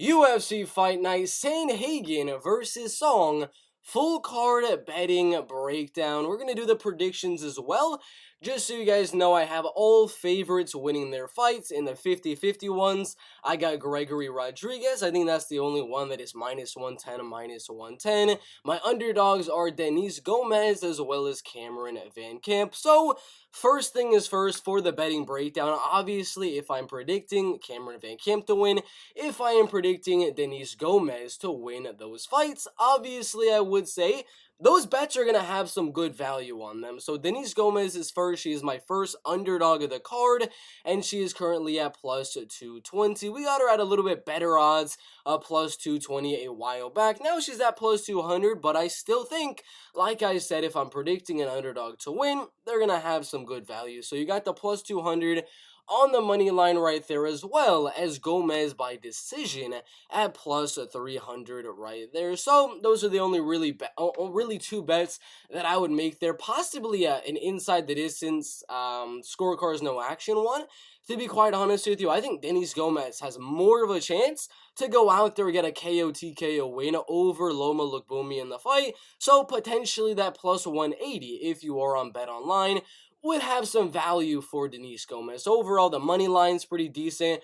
UFC Fight Night Sandhagen versus Song. Full card betting breakdown. We're going to do the predictions as well. Just so you guys know, I have all favorites winning their fights in the 50-50 ones. I got Gregory Rodriguez. I think that's the only one that is minus 110 and minus 110. My underdogs are Denise Gomez as well as Cameron Van Kemp. So, first thing is first for the betting breakdown. Obviously, if I'm predicting Cameron Van Kemp to win, if I am predicting Denise Gomez to win those fights, obviously I would say those bets are going to have some good value on them. So Denise Gomez is first. She is my first underdog of the card, and she is currently at plus 220. We got her at a little bit better odds, plus 220 a while back. Now she's at plus 200, but I still think, like I said, if I'm predicting an underdog to win, they're going to have some good value. So you got the plus 200 on the money line right there, as well as Gomez by decision at plus 300 right there. So those are the only really two bets that I would make there. Possibly an inside the distance scorecards no action one. To be quite honest with you, I think Denise Gomez has more of a chance to go out there and get a KO TKO win over Loma Lookboonmee in the fight. So potentially that plus 180 if you are on Bet Online would have some value for Denise Gomez. Overall, the money line's pretty decent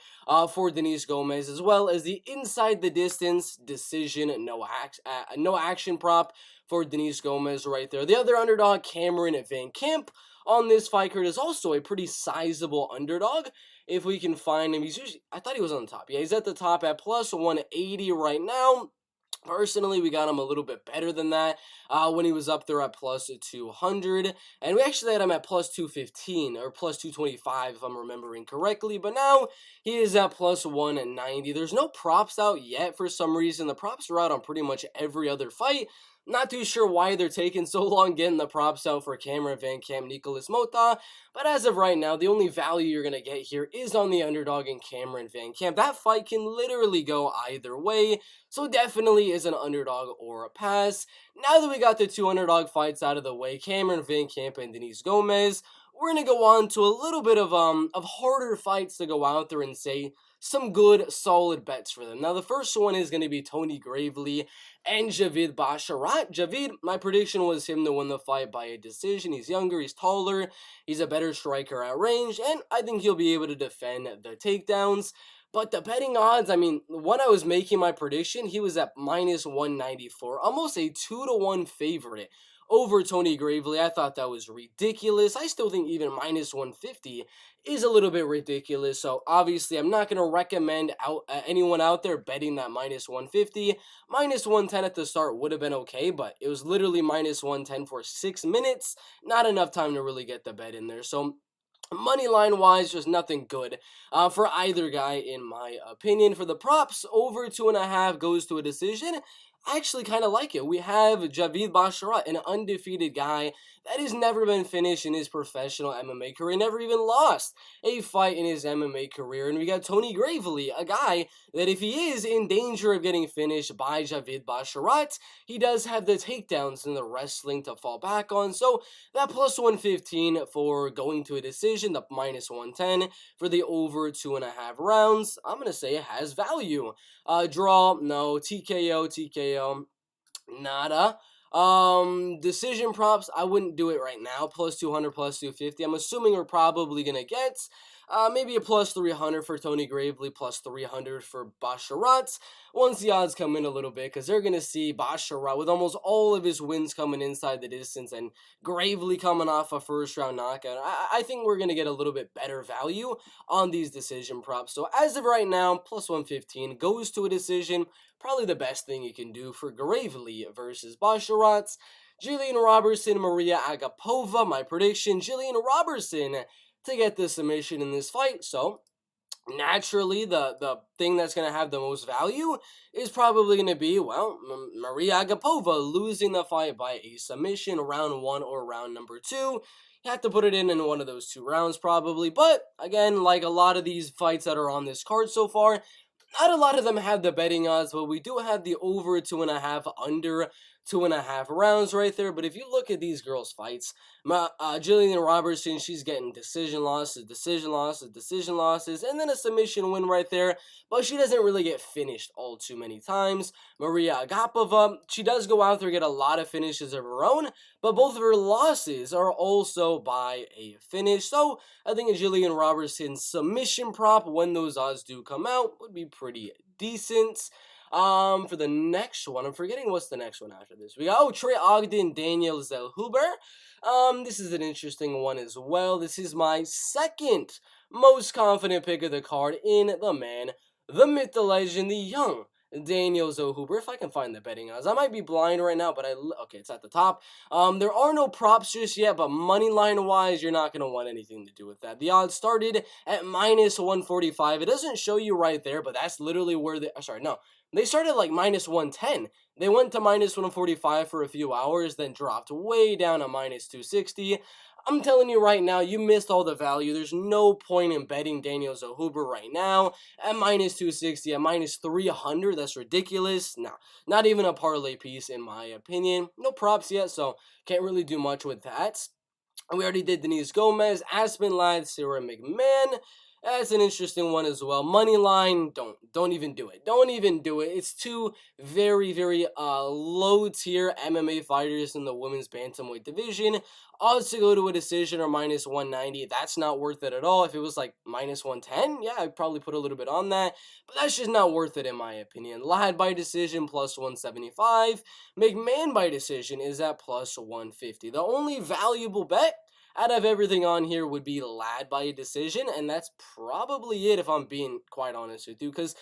for Denise Gomez, as well as the inside the distance decision no action prop for Denise Gomez right there. The other underdog, Cameron Van Kemp, on this fight card is also a pretty sizable underdog. If we can find him, I thought he was on the top. Yeah, he's at the top at plus 180 right now. Personally, we got him a little bit better than that when he was up there at plus 200. And we actually had him at plus 215 or plus 225 if I'm remembering correctly. But now he is at plus 190. There's no props out yet for some reason. The props are out on pretty much every other fight. Not too sure why they're taking so long getting the props out for Cameron Van Kemp, Nicholas Mota. But as of right now, the only value you're going to get here is on the underdog in Cameron Van Kemp. That fight can literally go either way. So definitely is an underdog or a pass. Now that we got the two underdog fights out of the way, Cameron Van Kemp and Denise Gomez, we're going to go on to a little bit of harder fights to go out there and say some good, solid bets for them. Now, the first one is going to be Tony Gravely and Javid Basharat. Javid, my prediction was him to win the fight by a decision. He's younger, he's taller, he's a better striker at range, and I think he'll be able to defend the takedowns. But the betting odds, I mean, when I was making my prediction, he was at minus 194, almost a 2-1 favorite over Tony Gravely. I thought that was ridiculous. I still think even minus 150 is a little bit ridiculous. So obviously, I'm not going to recommend anyone out there betting that minus 150. Minus 110 at the start would have been okay, but it was literally minus 110 for 6 minutes. Not enough time to really get the bet in there. So money line wise, just nothing good for either guy, in my opinion. For the props, over 2.5 goes to a decision. I actually kind of like it. We have Javid Basharat, an undefeated guy that has never been finished in his professional MMA career, never even lost a fight in his MMA career. And we got Tony Gravely, a guy that if he is in danger of getting finished by Javid Basharat, he does have the takedowns and the wrestling to fall back on. So that plus 115 for going to a decision, the minus 110 for the over 2.5 rounds, I'm going to say it has value. Draw, no. TKO, nada. Decision props, I wouldn't do it right now. Plus 200, plus 250. I'm assuming we're probably going to get maybe a plus 300 for Tony Gravely, plus 300 for Basharat. Once the odds come in a little bit, because they're going to see Basharat with almost all of his wins coming inside the distance and Gravely coming off a first round knockout. I think we're going to get a little bit better value on these decision props. So as of right now, plus 115 goes to a decision. Probably the best thing you can do for Gravely versus Basharat. Jillian Robertson, Maria Agapova, my prediction, Jillian Robertson to get the submission in this fight. So naturally, the thing that's going to have the most value is probably going to be, well, Maria Agapova losing the fight by a submission, round 1 or round number 2. You have to put it in one of those 2 rounds probably. But again, like a lot of these fights that are on this card so far, Not a lot of them have the betting odds, but we do have the over 2.5, under 2.5 rounds right there. But if you look at these girls' fights, Jillian Robertson, she's getting decision losses, decision losses, decision losses, and then a submission win right there. But she doesn't really get finished all too many times. Maria Agapova, she does go out there and get a lot of finishes of her own, but both of her losses are also by a finish. So I think a Jillian Robertson submission prop, when those odds do come out, would be pretty decent. For the next one, I'm forgetting what's the next one after this. We got Trey Ogden, Daniel Hoover. This is an interesting one as well. This is my second most confident pick of the card in the man, the myth, the legend, the young Daniel Hoover. If I can find the betting odds, I might be blind right now, but okay, it's at the top. There are no props just yet, but money line wise, you're not gonna want anything to do with that. The odds started at minus 145. It doesn't show you right there, but that's literally where they started like minus 110. They went to minus 145 for a few hours, then dropped way down to minus 260. I'm telling you right now, you missed all the value. There's no point in betting Daniel Hoover right now at minus 260, at minus 300. That's ridiculous. No, not even a parlay piece in my opinion. No props yet, so can't really do much with that. We already did Denise Gomez, Aspen Ladd, Sarah McMahon. That's an interesting one as well. Money line, don't even do it. Don't even do it. It's two very, very low tier MMA fighters in the women's bantamweight division. Odds to go to a decision are minus 190. That's not worth it at all. If it was like minus 110, yeah, I'd probably put a little bit on that. But that's just not worth it in my opinion. Ladd by decision plus 175. McMahon by decision is at plus 150. The only valuable bet out of everything on here would be Ladd by a decision, and that's probably it if I'm being quite honest with you, because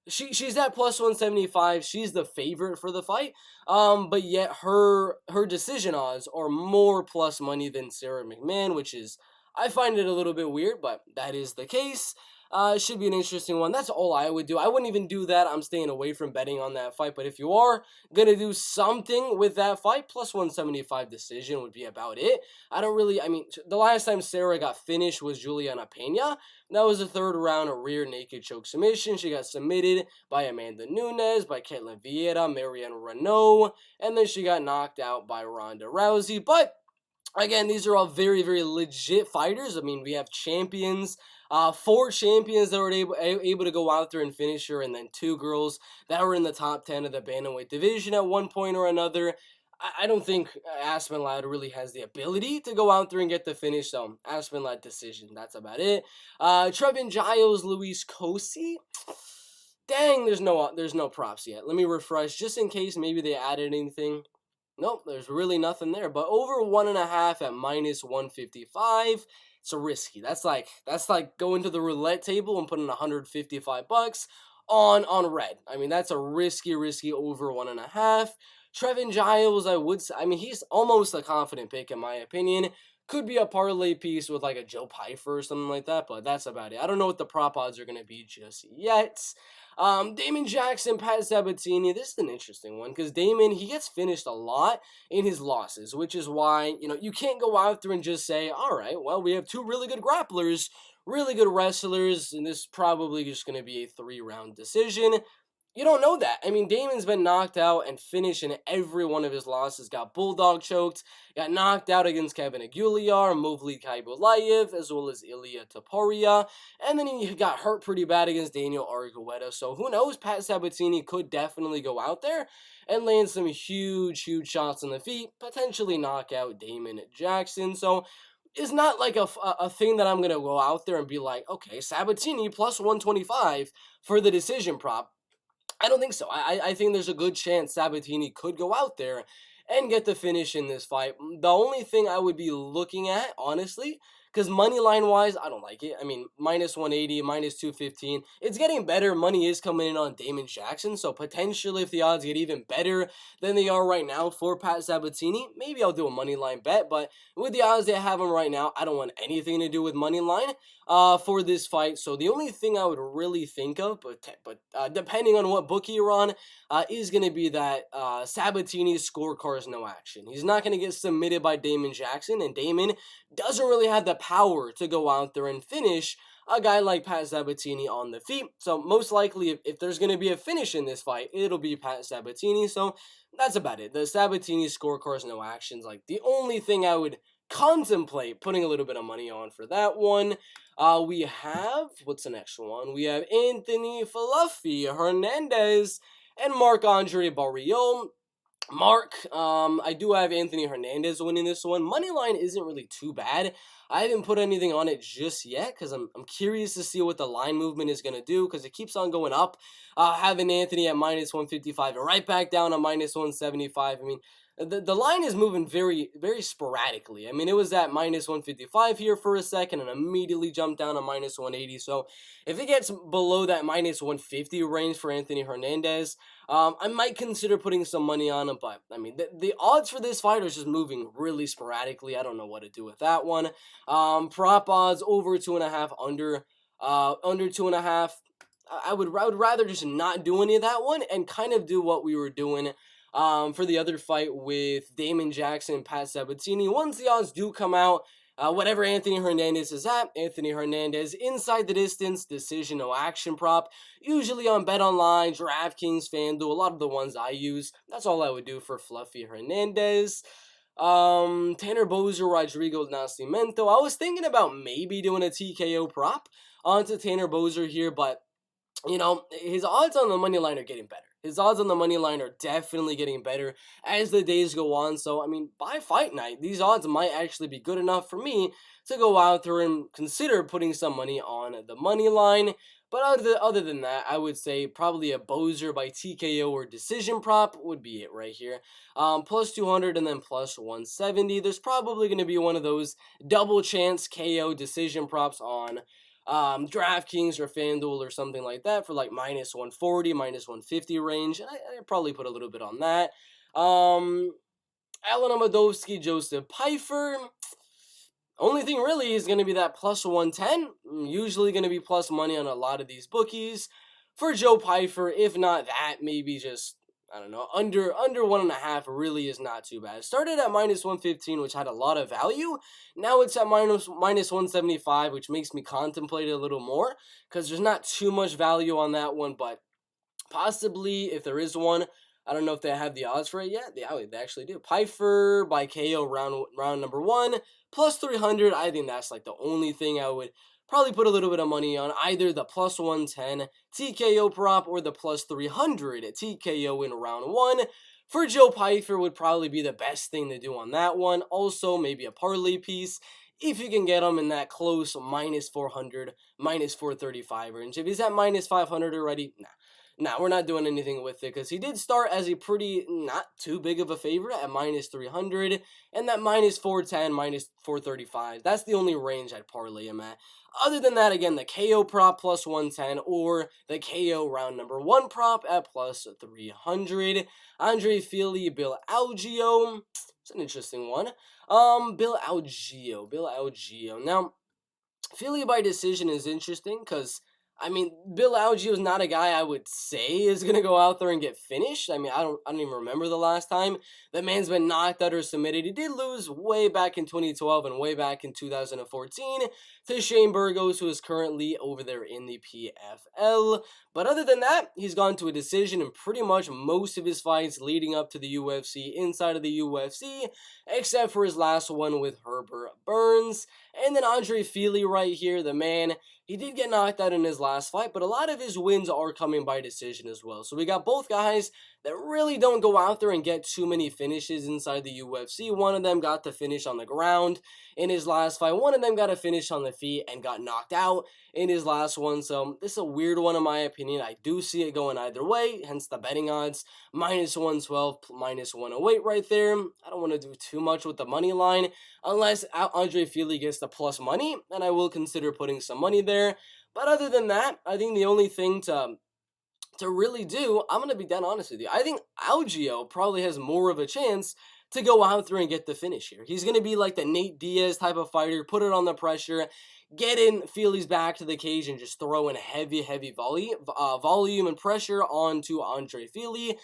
she's at plus 175. She's the favorite for the fight, but yet her decision odds are more plus money than Sarah McMahon, which is, I find it a little bit weird, but that is the case. It should be an interesting one. That's all I would do. I wouldn't even do that. I'm staying away from betting on that fight. But if you are going to do something with that fight, plus 175 decision would be about it. The last time Sarah got finished was Juliana Pena. That was a third round rear naked choke submission. She got submitted by Amanda Nunes, by Caitlin Vieira, Marianne Renault, and then she got knocked out by Ronda Rousey. But again, these are all very, very legit fighters. I mean, we have champions. 4 champions that were able to go out there and finish her, and then 2 girls that were in the top 10 of the bantamweight division at one point or another. I don't think Aspen Ladd really has the ability to go out there and get the finish, so Aspen Ladd decision, that's about it. Trevin Giles, Luis Cosi. Dang, there's no props yet. Let me refresh just in case maybe they added anything. Nope, there's really nothing there. But over 1.5 at minus 155. It's risky. That's like going to the roulette table and putting $155 on red. I mean, that's a risky over 1.5. Trevin Giles, he's almost a confident pick in my opinion. Could be a parlay piece with like a Joe Pifer or something like that, but that's about it. I don't know what the prop odds are going to be just yet. Damon Jackson, Pat Sabatini. This is an interesting one because Damon, he gets finished a lot in his losses, which is why, you can't go out there and just say, all right, well, we have 2 really good grapplers, really good wrestlers, and this is probably just going to be a 3-round decision. You don't know that. I mean, Damon's been knocked out and finished in every one of his losses. Got bulldog choked, got knocked out against Kevin Aguilar, Movli Kaibulayev, as well as Ilya Topuria. And then he got hurt pretty bad against Daniel Argueta. So who knows? Pat Sabatini could definitely go out there and land some huge shots on the feet, potentially knock out Damon Jackson. So it's not like a thing that I'm going to go out there and be like, okay, Sabatini plus 125 for the decision prop. I don't think so. I think there's a good chance Sabatini could go out there and get the finish in this fight. The only thing I would be looking at, honestly, because money line wise, I don't like it. I mean, minus 180, minus 215. It's getting better. Money is coming in on Damon Jackson. So potentially if the odds get even better than they are right now for Pat Sabatini, maybe I'll do a money line bet. But with the odds they have him right now, I don't want anything to do with money line for this fight. So the only thing I would really think of, but depending on what book you're on, is going to be that Sabatini's scorecard is no action. He's not going to get submitted by Damon Jackson, and Damon doesn't really have the power to go out there and finish a guy like Pat Sabatini on the feet. So most likely, if there's going to be a finish in this fight, it'll be Pat Sabatini. So that's about it. The Sabatini scorecards, no actions. Like the only thing I would contemplate putting a little bit of money on for that one. We have, what's the next one? We have Anthony Falafi, Hernandez, and Marc-Andre Barrios. I do have Anthony Hernandez winning this one. Moneyline isn't really too bad. I haven't put anything on it just yet because I'm curious to see what the line movement is going to do because it keeps on going up. Having Anthony at minus 155 and right back down to minus 175. I mean, the line is moving very, very sporadically. I mean, it was at minus 155 here for a second and immediately jumped down to minus 180. So if it gets below that minus 150 range for Anthony Hernandez, I might consider putting some money on him, but I mean, the odds for this fight are just moving really sporadically. I don't know what to do with that one. Prop odds over 2.5, under 2.5. I would rather just not do any of that one and kind of do what we were doing for the other fight with Damon Jackson and Pat Sabatini. Once the odds do come out, whatever Anthony Hernandez is at, Anthony Hernandez inside the distance, decision, no action prop, usually on BetOnline, DraftKings, FanDuel, a lot of the ones I use. That's all I would do for Fluffy Hernandez. Tanner Boser, Rodrigo Nascimento. I was thinking about maybe doing a TKO prop onto Tanner Boser here, but you know, his odds on the money line are getting better. His odds on the money line are definitely getting better as the days go on. So, I mean, by fight night, these odds might actually be good enough for me to go out there and consider putting some money on the money line. But other than that, I would say probably a Boser by TKO or decision prop would be it right here. Plus 200 and then plus 170. There's probably going to be one of those double chance KO decision props on DraftKings or FanDuel or something like that for like minus 140, minus 150 range. I'd probably put a little bit on that. Alan Amadovsky, Joseph Pifer. Only thing really is going to be that plus 110. Usually going to be plus money on a lot of these bookies. For Joe Pifer, if not that, maybe just, I don't know, under 1.5 really is not too bad. It started at minus 115, which had a lot of value. Now it's at minus 175, which makes me contemplate it a little more because there's not too much value on that one, but possibly if there is one, I don't know if they have the odds for it yet. They actually do. Pifer by KO round number 1, plus 300. I think that's like the only thing I would probably put a little bit of money on, either the plus 110 TKO prop or the plus 300 TKO in round 1. For Joe Pifer would probably be the best thing to do on that one. Also, maybe a parlay piece if you can get him in that close minus 400, minus 435 range. If he's at minus 500 already, nah, we're not doing anything with it because he did start as a pretty not too big of a favorite at minus 300 and that minus 410, minus 435. That's the only range I'd parlay him at. Other than that, again, the KO prop plus 110 or the KO round number 1 prop at plus 300. Andre Fili, Bill Algeo. It's an interesting one. Bill Algeo. Now, Fili by decision is interesting because I mean, Bill Algeo is not a guy I would say is going to go out there and get finished. I mean, I don't even remember the last time that man's been knocked out or submitted. He did lose way back in 2012 and way back in 2014 to Shane Burgos, who is currently over there in the PFL. But other than that, he's gone to a decision in pretty much most of his fights leading up to the UFC, inside of the UFC, except for his last one with Herbert Burns. And then Andre Fili right here, the man, he did get knocked out in his last fight, but a lot of his wins are coming by decision as well. So we got both guys that really don't go out there and get too many finishes inside the UFC. One of them got to finish on the ground in his last fight. One of them got to finish on the feet and got knocked out in his last one. So this is a weird one in my opinion. I do see it going either way, hence the betting odds. Minus 112, minus 108 right there. I don't want to do too much with the money line unless Andre Fili gets the plus money, and I will consider putting some money there. But other than that, I think the only thing to really do, I'm going to be dead honest with you, I think Algeo probably has more of a chance to go out there and get the finish here. He's going to be like the Nate Diaz type of fighter, put it on the pressure, get in Fili's back to the cage and just throw in heavy volume and pressure onto Andre Fili.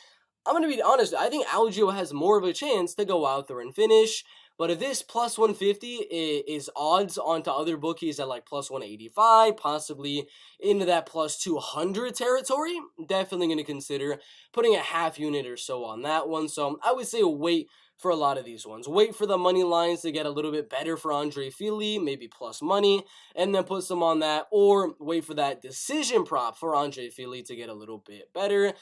I'm going to be honest, I think Algeo has more of a chance to go out there and finish. But if this plus 150 is odds onto other bookies at like plus 185, possibly into that plus 200 territory, definitely going to consider putting a half unit or so on that one. So I would say wait for a lot of these ones. Wait for the money lines to get a little bit better for Andre Fili, maybe plus money, and then put some on that, or wait for that decision prop for Andre Fili to get a little bit better.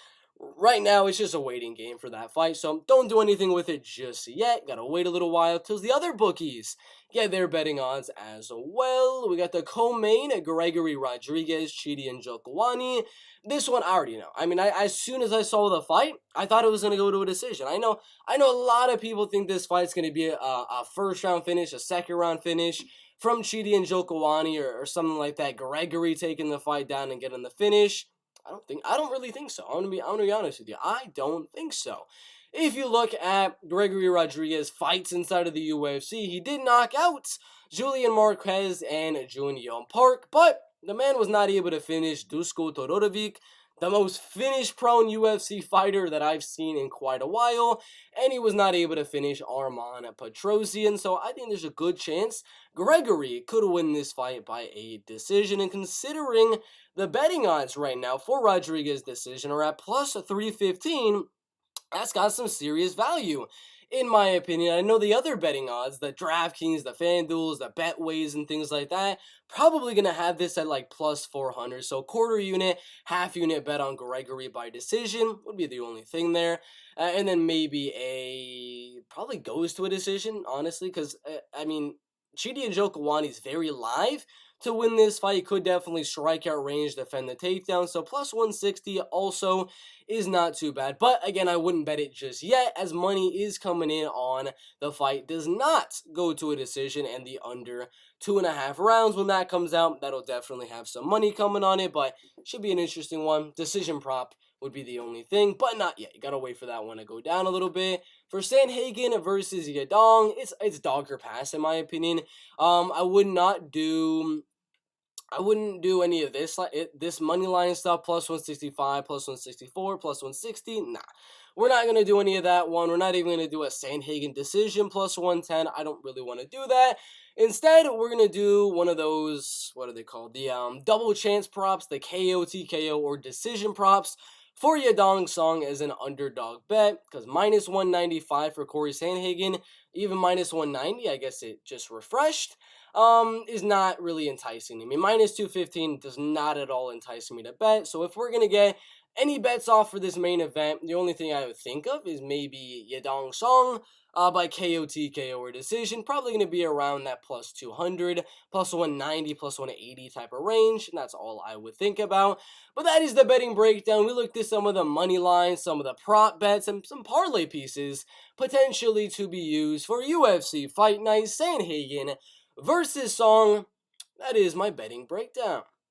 Right now, it's just a waiting game for that fight, so don't do anything with it just yet. Gotta wait a little while till the other bookies get their betting odds as well. We got the co-main, Gregory Rodriguez, Chidi and Njokuani. This one I already know. I mean, as soon as I saw the fight, I thought it was gonna go to a decision. I know a lot of people think this fight's gonna be a first round finish, a second round finish from Chidi and Njokuani or something like that. Gregory taking the fight down and getting the finish. I don't really think so. I'm gonna be honest with you. I don't think so. If you look at Gregory Rodriguez fights inside of the UFC, he did knock out Julian Marquez and Jun Park, but the man was not able to finish Dusko Todorovic, the most finish-prone UFC fighter that I've seen in quite a while, and he was not able to finish Arman Petrosian, so I think there's a good chance Gregory could win this fight by a decision, and considering the betting odds right now for Rodriguez's decision are at plus 315, that's got some serious value, in my opinion. I know the other betting odds, the DraftKings, the FanDuels, the Betways, and things like that, probably going to have this at like plus 400. So quarter unit, half unit bet on Gregory by decision would be the only thing there. And then maybe probably goes to a decision, honestly, because, I mean, Chidi and Njokuani is very live to win this fight. He could definitely strike out range, defend the takedown. So plus 160 also is not too bad. But again, I wouldn't bet it just yet, as money is coming in on the fight does not go to a decision and the under 2.5 rounds. When that comes out, that'll definitely have some money coming on it, but should be an interesting one. Decision prop would be the only thing, but not yet. You gotta wait for that one to go down a little bit. For Sandhagen versus Yadong, it's dog or pass in my opinion. I wouldn't do any of this this money line stuff, plus 165, plus 164, plus 160. Nah, we're not gonna do any of that one. We're not even gonna do a Sandhagen decision plus 110. I don't really want to do that. Instead, we're gonna do one of those, what are they called? The double chance props, the KO, TKO, or decision props for Yadong Song as an underdog bet, because minus 195 for Corey Sandhagen, even minus 190, I guess it just refreshed, is not really enticing me. I mean, minus 215 does not at all entice me to bet. So if we're going to get any bets off for this main event, the only thing I would think of is maybe Yadong Song by KO, TKO, or decision. Probably going to be around that plus 200, plus 190, plus 180 type of range. And that's all I would think about. But that is the betting breakdown. We looked at some of the money lines, some of the prop bets, and some parlay pieces potentially to be used for UFC Fight Night Sandhagen versus Song. That is my betting breakdown.